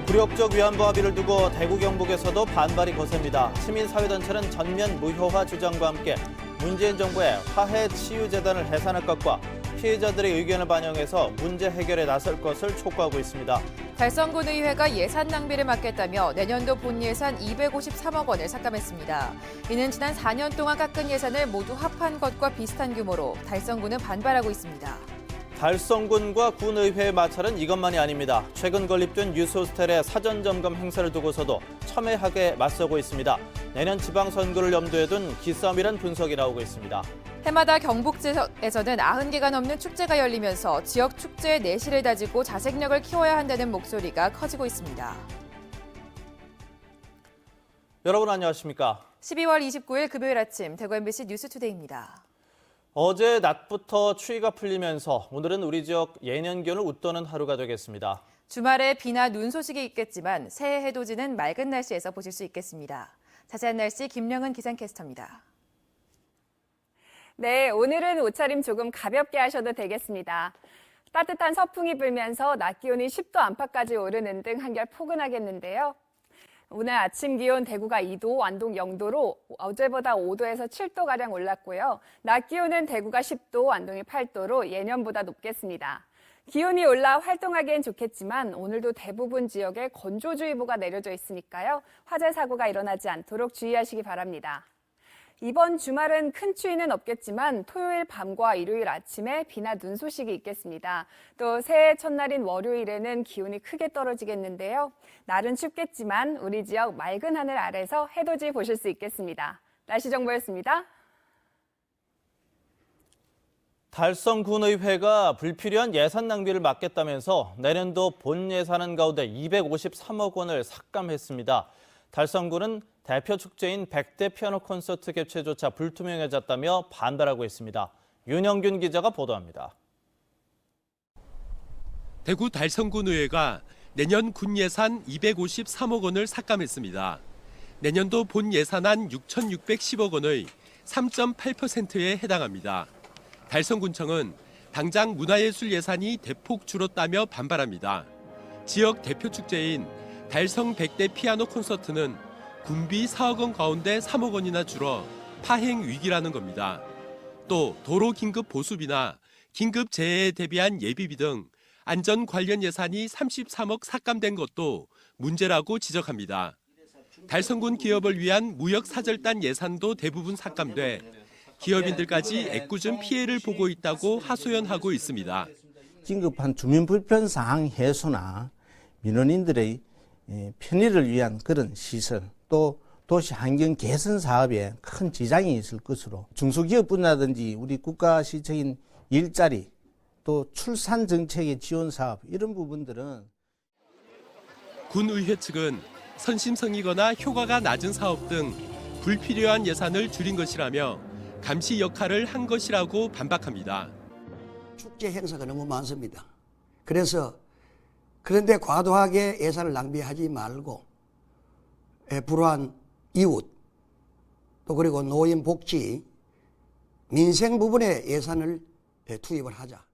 굴욕적 위안부 합의를 두고 대구 경북에서도 반발이 거셉니다. 시민사회단체는 전면 무효화 주장과 함께 문재인 정부의 화해치유재단을 해산할 것과 피해자들의 의견을 반영해서 문제 해결에 나설 것을 촉구하고 있습니다. 달성군 의회가 예산 낭비를 막겠다며 내년도 본 예산 253억 원을 삭감했습니다. 이는 지난 4년 동안 깎은 예산을 모두 합한 것과 비슷한 규모로 달성군은 반발하고 있습니다. 달성군과 군의회의 마찰은 이것만이 아닙니다. 최근 건립된 유스호스텔의 사전 점검 행사를 두고서도 첨예하게 맞서고 있습니다. 내년 지방선거를 염두에 둔 기싸움이란 분석이 나오고 있습니다. 해마다 경북지에서는 90개가 넘는 축제가 열리면서 지역 축제의 내실을 다지고 자생력을 키워야 한다는 목소리가 커지고 있습니다. 여러분 안녕하십니까? 12월 29일 금요일 아침 대구 MBC 뉴스투데이입니다. 어제 낮부터 추위가 풀리면서 오늘은 우리 지역 예년 기온을 웃도는 하루가 되겠습니다. 주말에 비나 눈 소식이 있겠지만 새해 해돋이는 맑은 날씨에서 보실 수 있겠습니다. 자세한 날씨 김령은 기상캐스터입니다. 네, 오늘은 옷차림 조금 가볍게 하셔도 되겠습니다. 따뜻한 서풍이 불면서 낮 기온이 10도 안팎까지 오르는 등 한결 포근하겠는데요. 오늘 아침 기온 대구가 2도, 안동 0도로 어제보다 5도에서 7도가량 올랐고요. 낮 기온은 대구가 10도, 안동이 8도로 예년보다 높겠습니다. 기온이 올라 활동하기엔 좋겠지만 오늘도 대부분 지역에 건조주의보가 내려져 있으니까요. 화재 사고가 일어나지 않도록 주의하시기 바랍니다. 이번 주말은 큰 추위는 없겠지만 토요일 밤과 일요일 아침에 비나 눈 소식이 있겠습니다. 또 새해 첫날인 월요일에는 기온이 크게 떨어지겠는데요. 날은 춥겠지만 우리 지역 맑은 하늘 아래서 해돋이 보실 수 있겠습니다. 날씨 정보였습니다. 달성군의회가 불필요한 예산 낭비를 막겠다면서 내년도 본 예산안 가운데 253억 원을 삭감했습니다. 달성군은 대표 축제인 100대 피아노 콘서트 개최조차 불투명해졌다며 반발하고 있습니다. 윤영균 기자가 보도합니다. 대구 달성군 의회가 내년 군 예산 253억 원을 삭감했습니다. 내년도 본 예산안 6,610억 원의 3.8%에 해당합니다. 달성군청은 당장 문화예술 예산이 대폭 줄었다며 반발합니다. 지역 대표 축제인 달성 100대 피아노 콘서트는 군비 4억 원 가운데 3억 원이나 줄어 파행 위기라는 겁니다. 또 도로 긴급 보수비나 긴급 재해에 대비한 예비비 등 안전 관련 예산이 33억 삭감된 것도 문제라고 지적합니다. 달성군 기업을 위한 무역 사절단 예산도 대부분 삭감돼 기업인들까지 애꿎은 피해를 보고 있다고 하소연하고 있습니다. 긴급한 주민 불편 사항 해소나 민원인들의 편의를 위한 그런 시설, 또 도시 환경 개선 사업에 큰 지장이 있을 것으로 중소기업 분야든지 우리 국가 시책인 일자리, 또 출산 정책의 지원 사업 이런 부분들은 군의회 측은 선심성이거나 효과가 낮은 사업 등 불필요한 예산을 줄인 것이라며 감시 역할을 한 것이라고 반박합니다. 축제 행사가 너무 많습니다. 그런데 과도하게 예산을 낭비하지 말고 불우한 이웃, 또 그리고 노인 복지, 민생 부분에 예산을 투입을 하자.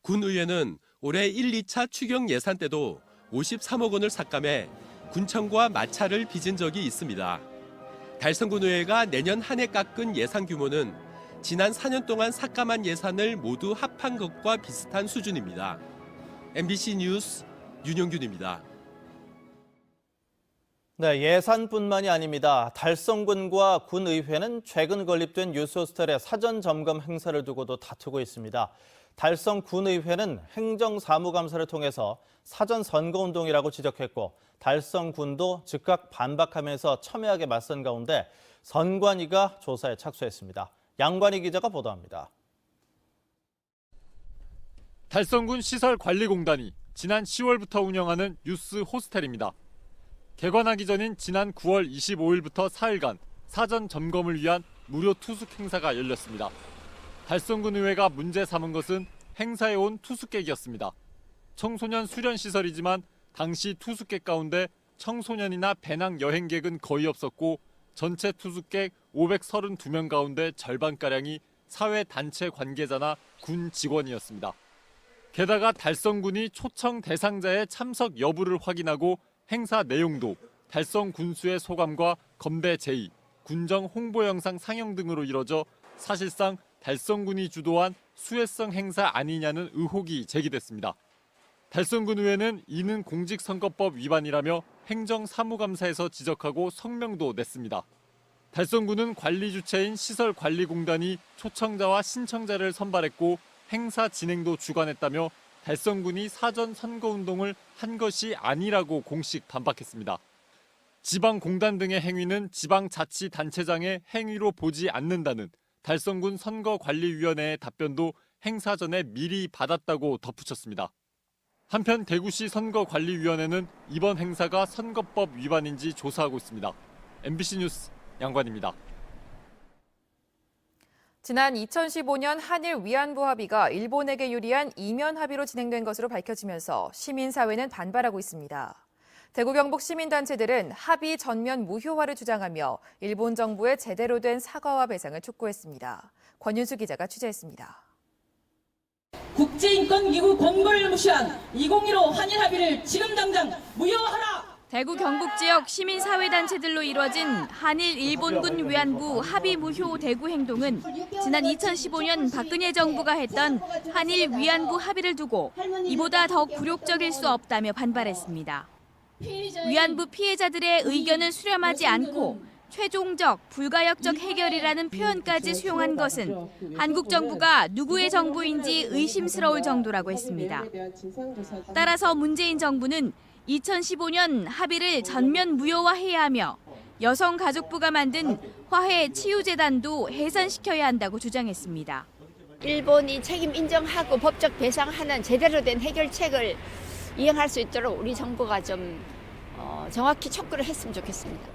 군의회는 올해 1, 2차 추경 예산 때도 53억 원을 삭감해 군청과 마찰을 빚은 적이 있습니다. 달성군의회가 내년 한 해 깎은 예산 규모는 지난 4년 동안 삭감한 예산을 모두 합한 것과 비슷한 수준입니다. MBC 뉴스 윤영균입니다. 네, 예산뿐만이 아닙니다. 달성군과 군의회는 최근 건립된 유스호스텔의 사전 점검 행사를 두고도 다투고 있습니다. 달성군의회는 행정사무감사를 통해서 사전 선거운동이라고 지적했고 달성군도 즉각 반박하면서 첨예하게 맞선 가운데 선관위가 조사에 착수했습니다. 양관희 기자가 보도합니다. 달성군 시설관리공단이 지난 10월부터 운영하는 유스 호스텔입니다. 개관하기 전인 지난 9월 25일부터 4일간 사전 점검을 위한 무료 투숙 행사가 열렸습니다. 달성군 의회가 문제 삼은 것은 행사에 온 투숙객이었습니다. 청소년 수련시설이지만 당시 투숙객 가운데 청소년이나 배낭 여행객은 거의 없었고 전체 투숙객 532명 가운데 절반가량이 사회단체 관계자나 군 직원이었습니다. 게다가 달성군이 초청 대상자의 참석 여부를 확인하고 행사 내용도 달성 군수의 소감과 건배 제의, 군정 홍보 영상 상영 등으로 이뤄져 사실상 달성군이 주도한 수혜성 행사 아니냐는 의혹이 제기됐습니다. 달성군 의회는 이는 공직선거법 위반이라며 행정사무감사에서 지적하고 성명도 냈습니다. 달성군은 관리 주체인 시설관리공단이 초청자와 신청자를 선발했고 행사 진행도 주관했다며 달성군이 사전 선거운동을 한 것이 아니라고 공식 반박했습니다. 지방공단 등의 행위는 지방자치단체장의 행위로 보지 않는다는 달성군 선거관리위원회의 답변도 행사 전에 미리 받았다고 덧붙였습니다. 한편 대구시 선거관리위원회는 이번 행사가 선거법 위반인지 조사하고 있습니다. MBC 뉴스 양관입니다. 지난 2015년 한일 위안부 합의가 일본에게 유리한 이면 합의로 진행된 것으로 밝혀지면서 시민사회는 반발하고 있습니다. 대구 경북 시민단체들은 합의 전면 무효화를 주장하며 일본 정부의 제대로 된 사과와 배상을 촉구했습니다. 권윤수 기자가 취재했습니다. 국제인권기구 권고를 무시한 2015 한일 합의를 지금 당장 무효화하라! 대구 경북 지역 시민사회단체들로 이뤄진 한일 일본군 위안부 합의 무효 대구 행동은 지난 2015년 박근혜 정부가 했던 한일 위안부 합의를 두고 이보다 더 굴욕적일 수 없다며 반발했습니다. 위안부 피해자들의 의견을 수렴하지 않고 최종적, 불가역적 해결이라는 표현까지 수용한 것은 한국 정부가 누구의 정부인지 의심스러울 정도라고 했습니다. 따라서 문재인 정부는 2015년 합의를 전면 무효화해야 하며 여성가족부가 만든 화해치유재단도 해산시켜야 한다고 주장했습니다. 일본이 책임 인정하고 법적 배상하는 제대로 된 해결책을 이행할 수 있도록 우리 정부가 좀 정확히 촉구를 했으면 좋겠습니다.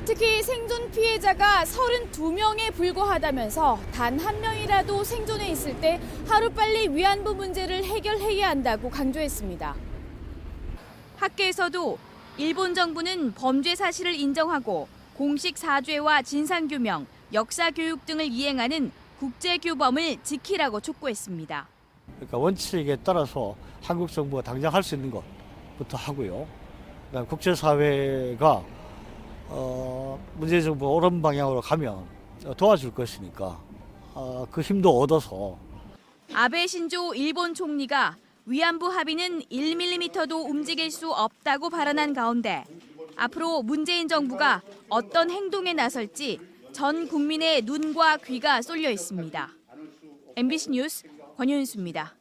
특히 생존 피해자가 32명에 불과하다면서 단 한 명이라도 생존해 있을 때 하루빨리 위안부 문제를 해결해야 한다고 강조했습니다. 학계에서도 일본 정부는 범죄 사실을 인정하고 공식 사죄와 진상규명, 역사교육 등을 이행하는 국제규범을 지키라고 촉구했습니다. 그러니까 원칙에 따라서 한국 정부가 당장 할 수 있는 것부터 하고요. 그다음 국제사회가 문재인 정부가 옳은 방향으로 가면 도와줄 것이니까 그 힘도 얻어서. 아베 신조 일본 총리가 위안부 합의는 1mm도 움직일 수 없다고 발언한 가운데 앞으로 문재인 정부가 어떤 행동에 나설지 전 국민의 눈과 귀가 쏠려 있습니다. MBC 뉴스 권윤수입니다.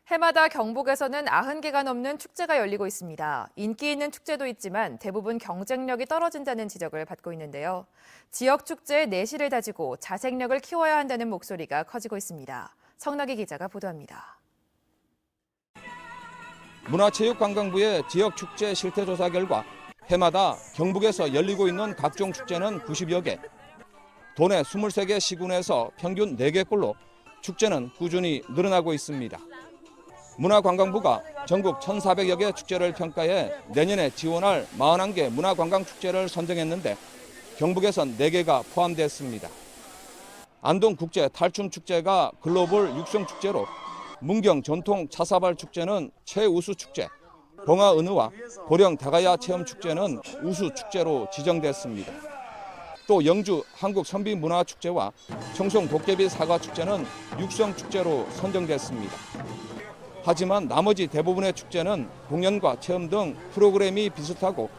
해마다 경북에서는 90개가 넘는 축제가 열리고 있습니다. 인기 있는 축제도 있지만 대부분 경쟁력이 떨어진다는 지적을 받고 있는데요. 지역 축제의 내실을 다지고 자생력을 키워야 한다는 목소리가 커지고 있습니다. 성나기 기자가 보도합니다. 문화체육관광부의 지역축제 실태조사 결과 해마다 경북에서 열리고 있는 각종 축제는 90여 개. 도내 23개 시군에서 평균 4개꼴로 축제는 꾸준히 늘어나고 있습니다. 문화관광부가 전국 1,400여 개 축제를 평가해 내년에 지원할 41개 문화관광축제를 선정했는데 경북에선 4개가 포함됐습니다. 안동국제 탈춤축제가 글로벌 육성축제로 문경 전통 차사발 축제는 최우수 축제, 봉화은우와 보령 다가야 체험축제는 우수 축제로 지정됐습니다. 또 영주 한국선비문화축제와 청송 도깨비 사과축제는 육성축제로 선정됐습니다. 하지만 나머지 대부분의 축제는 공연과 체험 등 프로그램이 비슷하고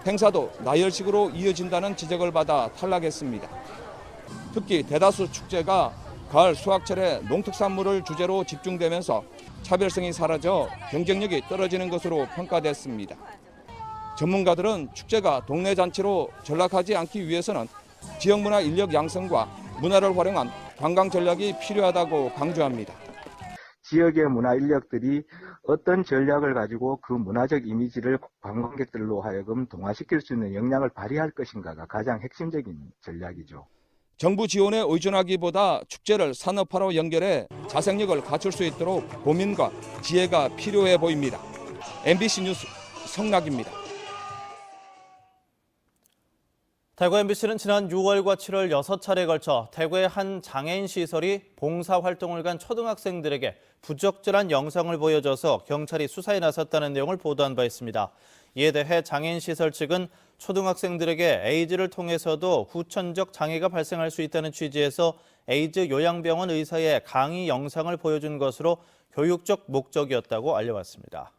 행사도 나열식으로 이어진다는 지적을 받아 탈락했습니다. 특히 대다수 축제가 가을 수확철에 농특산물을 주제로 집중되면서 차별성이 사라져 경쟁력이 떨어지는 것으로 평가됐습니다. 전문가들은 축제가 동네 잔치로 전락하지 않기 위해서는 지역문화 인력 양성과 문화를 활용한 관광 전략이 필요하다고 강조합니다. 지역의 문화 인력들이 어떤 전략을 가지고 그 문화적 이미지를 관광객들로 하여금 동화시킬 수 있는 역량을 발휘할 것인가가 가장 핵심적인 전략이죠. 정부 지원에 의존하기보다 축제를 산업화로 연결해 자생력을 갖출 수 있도록 고민과 지혜가 필요해 보입니다. MBC 뉴스 성락입니다. 대구 MBC는 지난 6월과 7월 6차례에 걸쳐 대구의 한 장애인 시설이 봉사활동을 간 초등학생들에게 부적절한 영상을 보여줘서 경찰이 수사에 나섰다는 내용을 보도한 바 있습니다. 이에 대해 장애인 시설 측은 초등학생들에게 에이즈를 통해서도 후천적 장애가 발생할 수 있다는 취지에서 에이즈 요양병원 의사의 강의 영상을 보여준 것으로 교육적 목적이었다고 알려왔습니다.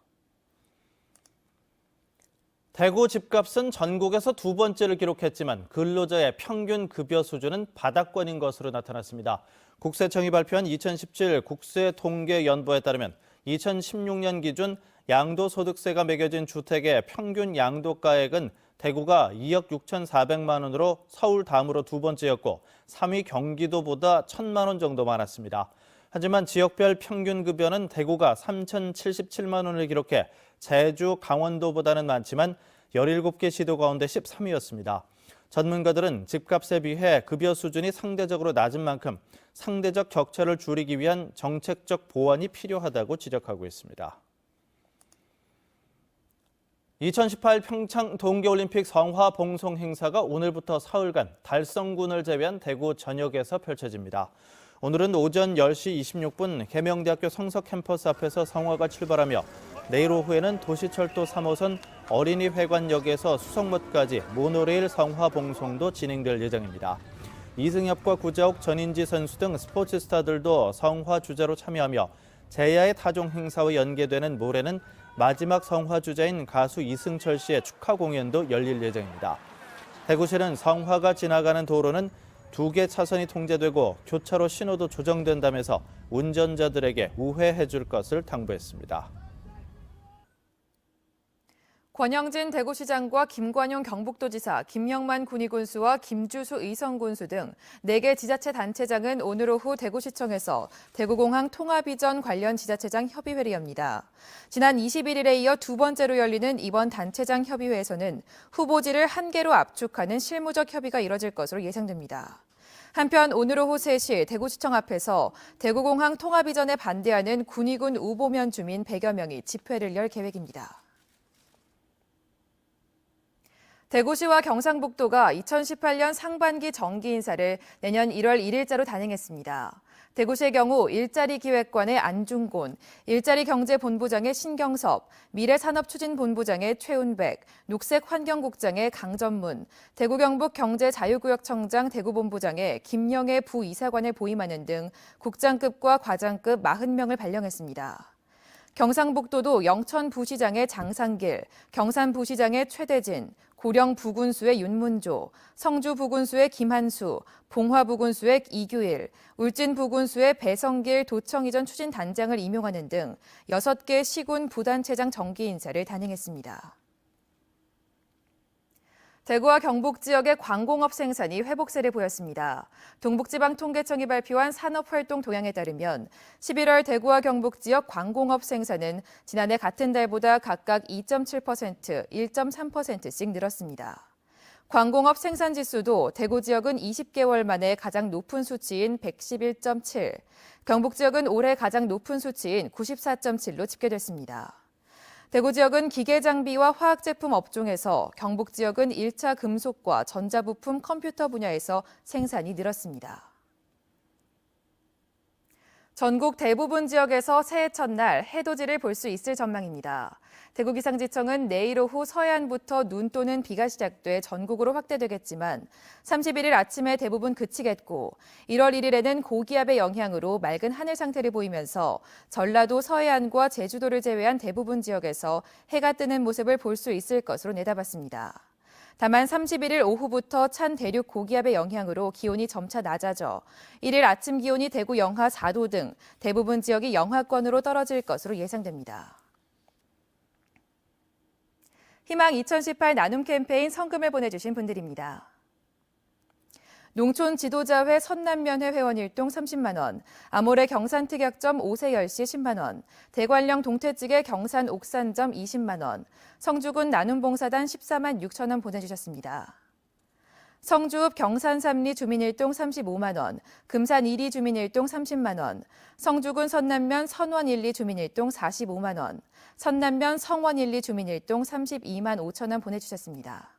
대구 집값은 전국에서 두 번째를 기록했지만 근로자의 평균 급여 수준은 바닥권인 것으로 나타났습니다. 국세청이 발표한 2017 국세통계연보에 따르면 2016년 기준 양도소득세가 매겨진 주택의 평균 양도가액은 대구가 2억 6,400만 원으로 서울 다음으로 두 번째였고 3위 경기도보다 1,000만 원 정도 많았습니다. 하지만 지역별 평균 급여는 대구가 3,077만 원을 기록해 제주, 강원도보다는 많지만 17개 시도 가운데 13위였습니다. 전문가들은 집값에 비해 급여 수준이 상대적으로 낮은 만큼 상대적 격차를 줄이기 위한 정책적 보완이 필요하다고 지적하고 있습니다. 2018 평창 동계올림픽 성화 봉송 행사가 오늘부터 사흘간 달성군을 제외한 대구 전역에서 펼쳐집니다. 오늘은 오전 10시 26분 계명대학교 성서 캠퍼스 앞에서 성화가 출발하며 내일 오후에는 도시철도 3호선 어린이회관역에서 수성못까지 모노레일 성화 봉송도 진행될 예정입니다. 이승엽과 구자욱, 전인지 선수 등 스포츠 스타들도 성화 주자로 참여하며 제야의 타종 행사와 연계되는 모레는 마지막 성화 주자인 가수 이승철 씨의 축하 공연도 열릴 예정입니다. 대구시는 성화가 지나가는 도로는 2개 차선이 통제되고 교차로 신호도 조정된다면서 운전자들에게 우회해 줄 것을 당부했습니다. 권영진 대구시장과 김관용 경북도지사, 김영만 군의군수와 김주수 의성군수 등 4개 지자체 단체장은 오늘 오후 대구시청에서 대구공항 통합이전 관련 지자체장 협의회를 엽니다. 지난 21일에 이어 두 번째로 열리는 이번 단체장 협의회에서는 후보지를 한 개로 압축하는 실무적 협의가 이뤄질 것으로 예상됩니다. 한편 오늘 오후 3시 대구시청 앞에서 대구공항 통합이전에 반대하는 군의군 우보면 주민 100여 명이 집회를 열 계획입니다. 대구시와 경상북도가 2018년 상반기 정기 인사를 내년 1월 1일자로 단행했습니다. 대구시의 경우 일자리기획관의 안중곤, 일자리경제본부장의 신경섭, 미래산업추진본부장의 최운백, 녹색환경국장의 강전문, 대구경북경제자유구역청장 대구본부장의 김영애 부이사관을 보임하는 등 국장급과 과장급 40명을 발령했습니다. 경상북도도 영천부시장의 장상길, 경산부시장의 최대진, 고령부군수의 윤문조, 성주부군수의 김한수, 봉화부군수의 이규일, 울진부군수의 배성길 도청이전 추진단장을 임용하는 등 6개 시군 부단체장 정기 인사를 단행했습니다. 대구와 경북 지역의 광공업 생산이 회복세를 보였습니다. 동북지방통계청이 발표한 산업활동 동향에 따르면 11월 대구와 경북 지역 광공업 생산은 지난해 같은 달보다 각각 2.7%, 1.3%씩 늘었습니다. 광공업 생산지수도 대구 지역은 20개월 만에 가장 높은 수치인 111.7, 경북 지역은 올해 가장 높은 수치인 94.7로 집계됐습니다. 대구 지역은 기계장비와 화학제품 업종에서, 경북 지역은 1차 금속과 전자부품 컴퓨터 분야에서 생산이 늘었습니다. 전국 대부분 지역에서 새해 첫날 해돋이를 볼 수 있을 전망입니다. 대구기상지청은 내일 오후 서해안부터 눈 또는 비가 시작돼 전국으로 확대되겠지만 31일 아침에 대부분 그치겠고 1월 1일에는 고기압의 영향으로 맑은 하늘 상태를 보이면서 전라도 서해안과 제주도를 제외한 대부분 지역에서 해가 뜨는 모습을 볼 수 있을 것으로 내다봤습니다. 다만 31일 오후부터 찬 대륙 고기압의 영향으로 기온이 점차 낮아져 1일 아침 기온이 대구 영하 4도 등 대부분 지역이 영하권으로 떨어질 것으로 예상됩니다. 희망 2018 나눔 캠페인 성금을 보내주신 분들입니다. 농촌 지도자회 선남면회 회원 일동 30만 원, 아모레 경산특약점 5세 10시 10만 원, 대관령 동태찌개 경산 옥산점 20만 원, 성주군 나눔봉사단 14만 6천 원 보내주셨습니다. 성주읍 경산3리 주민 일동 35만 원, 금산 1리 주민 일동 30만 원, 성주군 선남면 선원 1리 주민 일동 45만 원, 선남면 성원 1리 주민 일동 32만 5천 원 보내주셨습니다.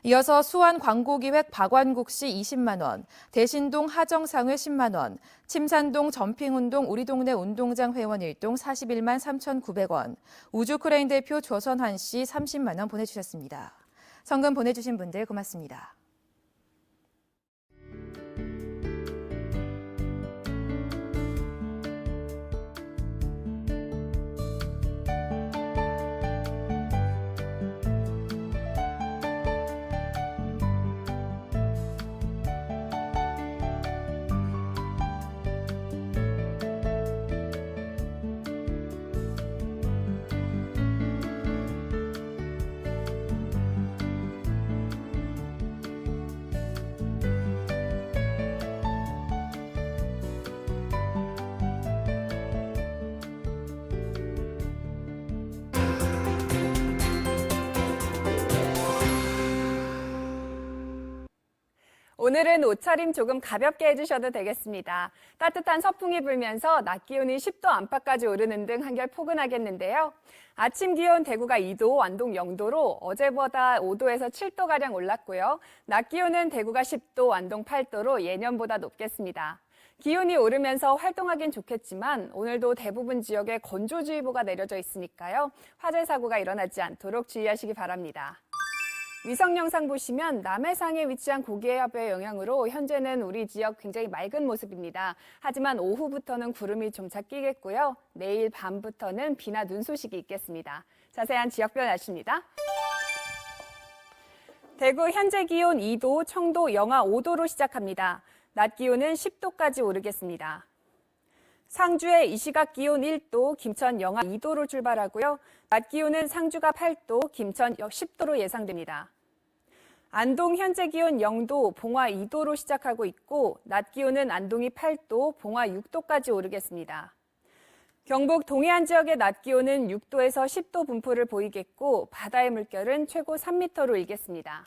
이어서 수원 광고기획 박완국시 20만 원, 대신동 하정상회 10만 원, 침산동 점핑운동 우리 동네 운동장 회원 1동 41만 3,900원, 우주크레인 대표 조선환 씨 30만 원 보내주셨습니다. 성금 보내주신 분들 고맙습니다. 오늘은 옷차림 조금 가볍게 해주셔도 되겠습니다. 따뜻한 서풍이 불면서 낮 기온이 10도 안팎까지 오르는 등 한결 포근하겠는데요. 아침 기온 대구가 2도, 안동 0도로 어제보다 5도에서 7도가량 올랐고요. 낮 기온은 대구가 10도, 안동 8도로 예년보다 높겠습니다. 기온이 오르면서 활동하긴 좋겠지만 오늘도 대부분 지역에 건조주의보가 내려져 있으니까요. 화재 사고가 일어나지 않도록 주의하시기 바랍니다. 위성 영상 보시면 남해상에 위치한 고기압의 영향으로 현재는 우리 지역 굉장히 맑은 모습입니다. 하지만 오후부터는 구름이 점차 끼겠고요. 내일 밤부터는 비나 눈 소식이 있겠습니다. 자세한 지역별 날씨입니다. 대구 현재 기온 2도, 청도 영하 5도로 시작합니다. 낮 기온은 10도까지 오르겠습니다. 상주의 이 시각 기온 1도, 김천 영하 2도로 출발하고요. 낮 기온은 상주가 8도, 김천 10도로 예상됩니다. 안동 현재 기온 0도, 봉화 2도로 시작하고 있고 낮 기온은 안동이 8도, 봉화 6도까지 오르겠습니다. 경북 동해안 지역의 낮 기온은 6도에서 10도 분포를 보이겠고 바다의 물결은 최고 3m로 일겠습니다.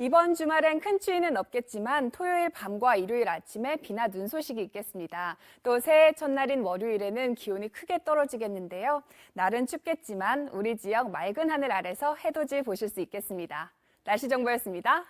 이번 주말엔 큰 추위는 없겠지만 토요일 밤과 일요일 아침에 비나 눈 소식이 있겠습니다. 또 새해 첫날인 월요일에는 기온이 크게 떨어지겠는데요. 날은 춥겠지만 우리 지역 맑은 하늘 아래서 해돋이 보실 수 있겠습니다. 날씨 정보였습니다.